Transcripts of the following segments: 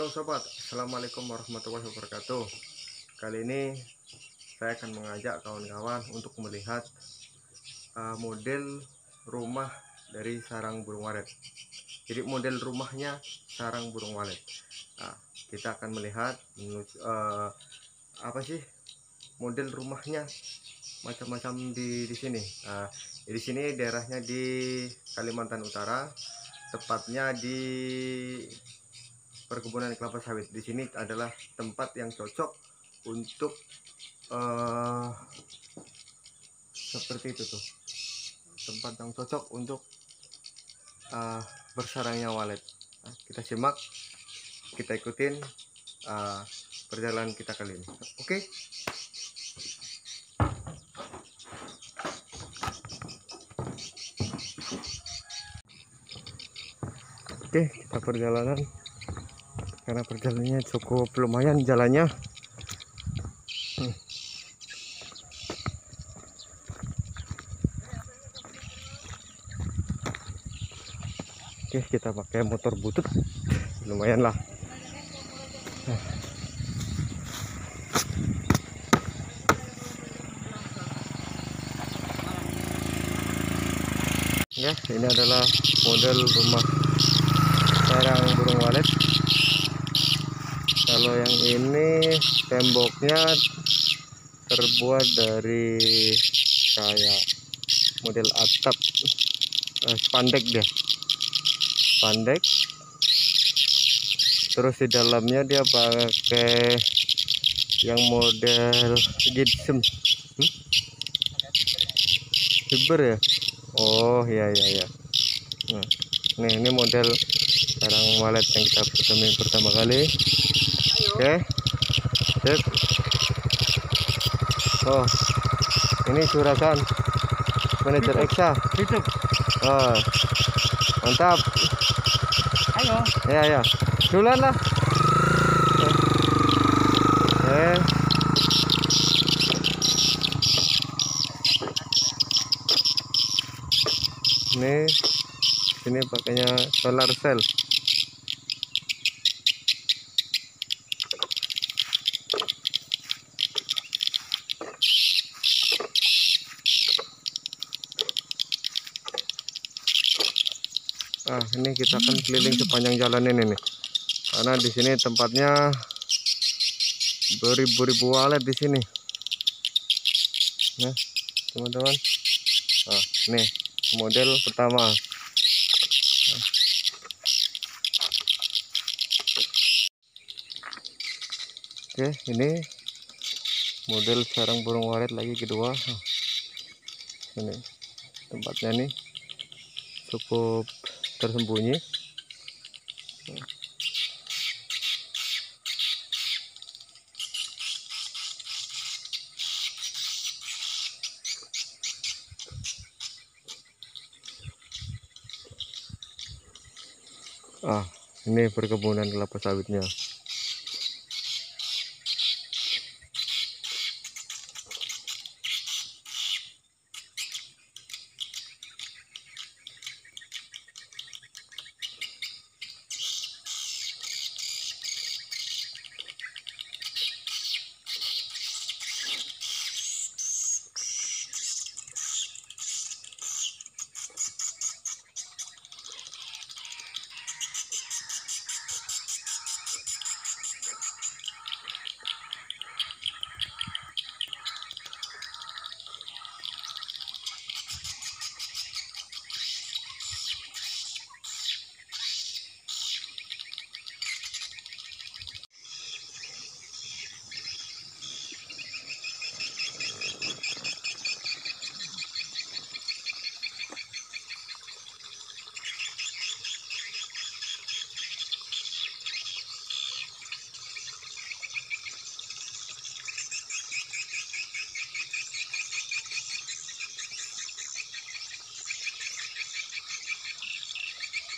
Halo sobat, assalamualaikum warahmatullahi wabarakatuh. Kali ini saya akan mengajak kawan-kawan untuk melihat model rumah dari sarang burung walet. Jadi model rumahnya sarang burung walet. Nah, kita akan melihat apa sih model rumahnya macam-macam di sini. Di sini daerahnya di Kalimantan Utara, tepatnya di perkebunan kelapa sawit. Di sini adalah tempat yang cocok untuk seperti itu tuh, tempat yang cocok untuk bersarangnya walet. Nah, kita simak, kita ikutin perjalanan kita kali ini. Oke. Oke, kita perjalanan. Karena perjalanannya cukup lumayan jalannya. Oke, kita pakai motor butut, lumayan lah. Ya, ini adalah model rumah sarang burung walet. Kalau yang ini temboknya terbuat dari kayak model atap spandek dia, spandek. Terus di dalamnya dia pakai yang model gypsum, fiber ya. Oh iya. Nah, ini model sarang walet yang kita temuin pertama kali. Oke, sip. Oh, ini Juragan manajer Eksa. Oh, mantap. Ayo. Ya, duluan lah. Ini pakainya solar cell. Ini kita akan keliling sepanjang jalan ini nih, karena di sini tempatnya beribu-ribu walet di sini. Nah, teman-teman, nih model pertama. Oke, ini model sarang burung walet lagi kedua. Ini tempatnya nih cukup tersembunyi. Ini perkebunan kelapa sawitnya.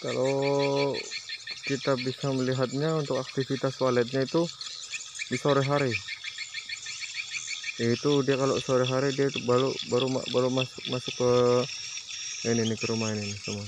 Kalau kita bisa melihatnya untuk aktivitas waletnya itu di sore hari. Itu dia kalau sore hari dia baru masuk ke ini nih, ke rumah ini nih, semua.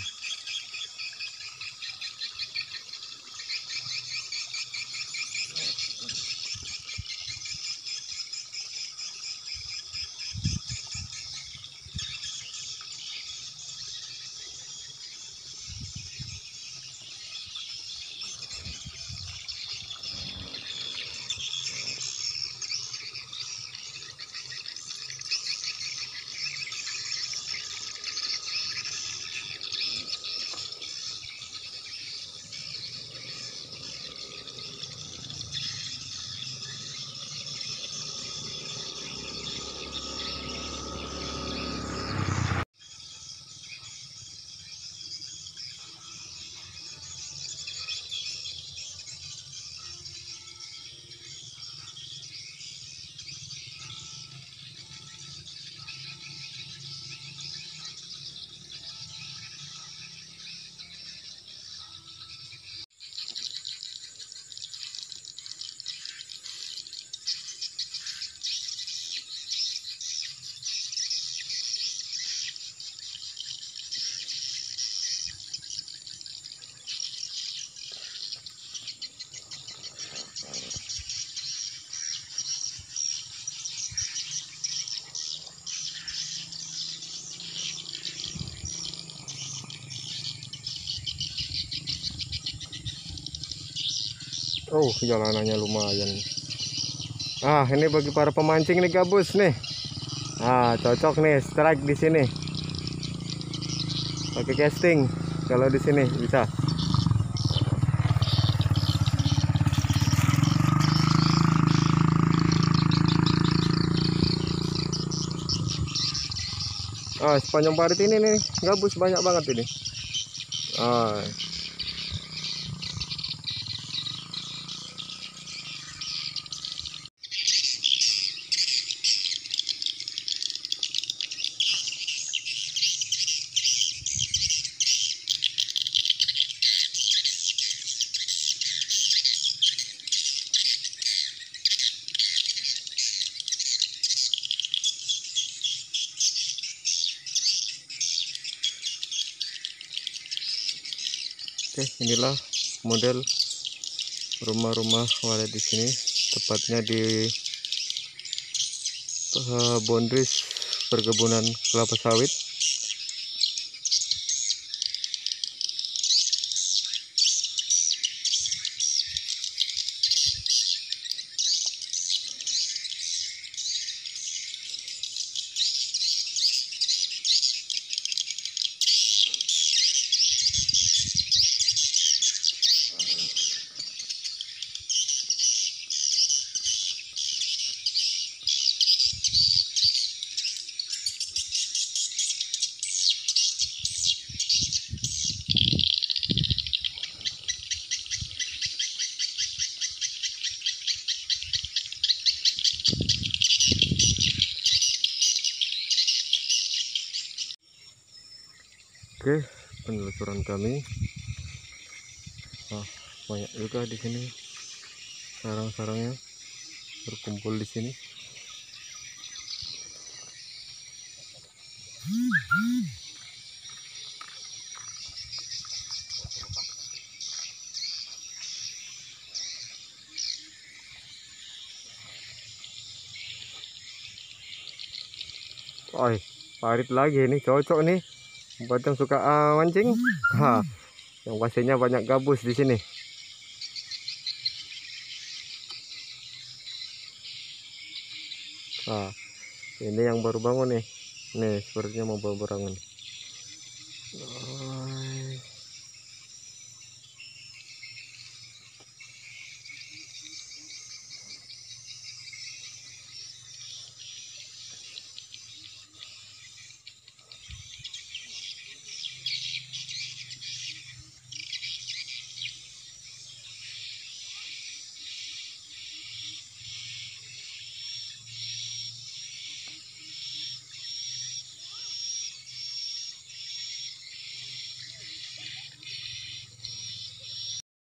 Oh, jalanannya lumayan. Ah, ini bagi para pemancing nih gabus nih. Ah, cocok nih strike di sini. Pakai casting kalau di sini bisa. Ah, sepanjang parit ini nih gabus banyak banget ini. Ah, oke, inilah model rumah-rumah walet di sini, tepatnya di boundaries perkebunan kelapa sawit. Oke, penelusuran kami. Banyak juga di sini sarang-sarangnya berkumpul di sini. Oh, parit lagi nih, cocok nih buat yang suka mancing. Yang pastinya banyak gabus di sini. Ini yang baru bangun nih. Nih, sepertinya mau baru bangun.